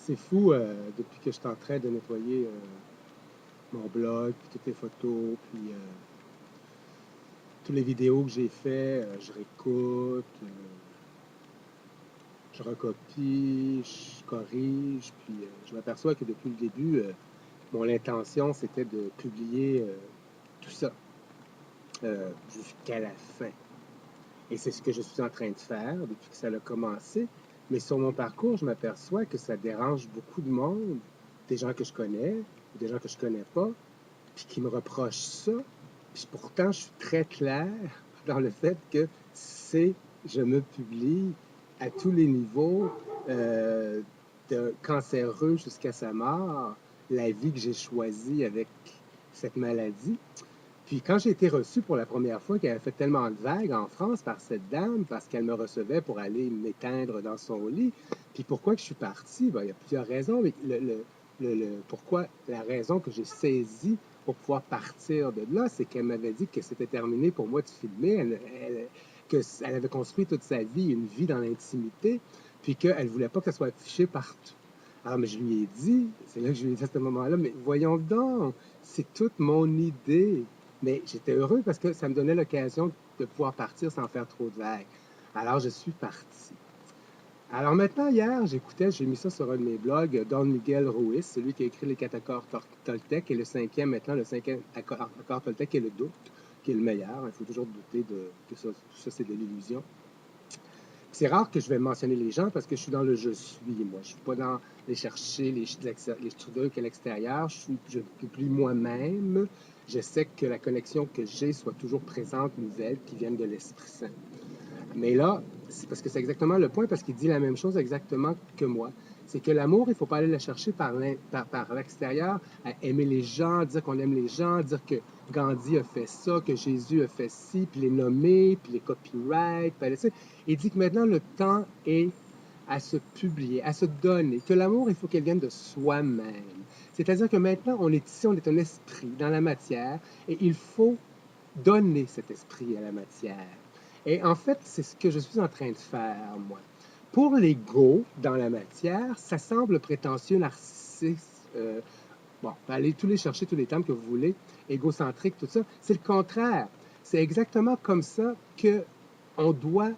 C'est fou, depuis que je suis en train de nettoyer mon blog, puis toutes les photos, puis toutes les vidéos que j'ai fait, je réécoute, je recopie, je corrige, puis je m'aperçois que depuis le début, mon intention, c'était de publier tout ça jusqu'à la fin. Et c'est ce que je suis en train de faire depuis que ça a commencé. Mais sur mon parcours, je m'aperçois que ça dérange beaucoup de monde, des gens que je connais, des gens que je connais pas, puis qui me reprochent ça. Puis pourtant, je suis très clair dans le fait que je me publie à tous les niveaux, euh, de cancéreux jusqu'à sa mort, la vie que j'ai choisie avec cette maladie. Puis quand j'ai été reçu pour la première fois, qu'elle avait fait tellement de vagues en France par cette dame, parce qu'elle me recevait pour aller m'éteindre dans son lit, puis pourquoi que je suis parti? Ben, il y a plusieurs raisons, mais pourquoi la raison que j'ai saisie pour pouvoir partir de là, c'est qu'elle m'avait dit que c'était terminé pour moi de filmer, qu'elle avait construit toute sa vie, une vie dans l'intimité, puis qu'elle ne voulait pas que ça soit affiché partout. Alors, mais je lui ai dit, c'est là que je lui ai dit à ce moment-là, mais voyons donc, c'est toute mon idée. Mais j'étais heureux parce que ça me donnait l'occasion de pouvoir partir sans faire trop de vagues. Alors, je suis parti. Alors maintenant, hier, j'ai mis ça sur un de mes blogs, Don Miguel Ruiz, celui qui a écrit les quatre accords Toltec, et le cinquième maintenant, le cinquième accord Toltec est le doute, qui est le meilleur. Il faut toujours douter que ça, tout ça, c'est de l'illusion. C'est rare que je vais mentionner les gens parce que je suis dans le je suis, moi. Je ne suis pas dans les chercher, les trucs à l'extérieur. Je publie moi-même. J'essaie que la connexion que j'ai soit toujours présente, nouvelle, qui vienne de l'Esprit Saint. Mais là, c'est parce que c'est exactement le point, parce qu'il dit la même chose exactement que moi. C'est que l'amour, il ne faut pas aller le chercher par l'extérieur, à aimer les gens, dire qu'on aime les gens, dire que Gandhi a fait ça, que Jésus a fait ci, puis les nommer, puis les copyrights. Il dit que maintenant, le temps est à se publier, à se donner, que l'amour, il faut qu'elle vienne de soi-même. C'est-à-dire que maintenant, on est ici, on est un esprit dans la matière, et il faut donner cet esprit à la matière. Et en fait, c'est ce que je suis en train de faire, moi. Pour l'ego dans la matière, ça semble prétentieux, narcissique, bon, allez tous les chercher, tous les termes que vous voulez, égocentrique, tout ça. C'est le contraire. C'est exactement comme ça qu'on doit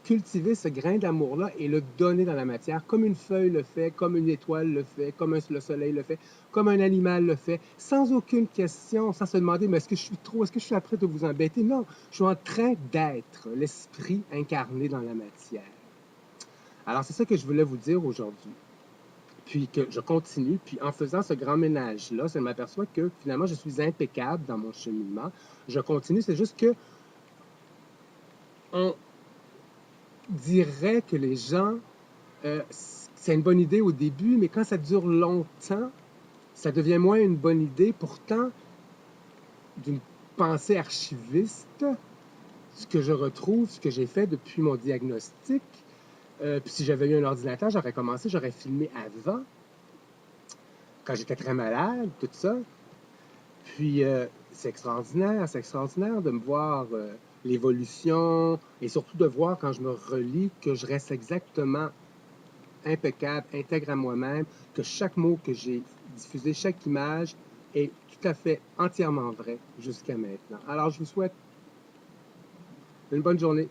cultiver ce grain d'amour-là et le donner dans la matière, comme une feuille le fait, comme une étoile le fait, comme le soleil le fait, comme un animal le fait, sans aucune question, sans se demander, mais est-ce que je suis trop, est-ce que je suis après de vous embêter? Non, je suis en train d'être l'esprit incarné dans la matière. Alors, c'est ça que je voulais vous dire aujourd'hui. Puis que je continue, puis en faisant ce grand ménage-là, je m'aperçois que finalement, je suis impeccable dans mon cheminement. Je continue, c'est juste que on dirait que les gens c'est une bonne idée au début, mais quand ça dure longtemps, ça devient moins une bonne idée. Pourtant, d'une pensée archiviste, ce que je retrouve, ce que j'ai fait depuis mon diagnostic, puis si j'avais eu un ordinateur, j'aurais commencé, j'aurais filmé avant, quand j'étais très malade, tout ça. Puis c'est extraordinaire de me voir l'évolution et surtout de voir quand je me relis que je reste exactement impeccable, intègre à moi-même, que chaque mot que j'ai diffusé, chaque image est tout à fait entièrement vrai jusqu'à maintenant. Alors, je vous souhaite une bonne journée.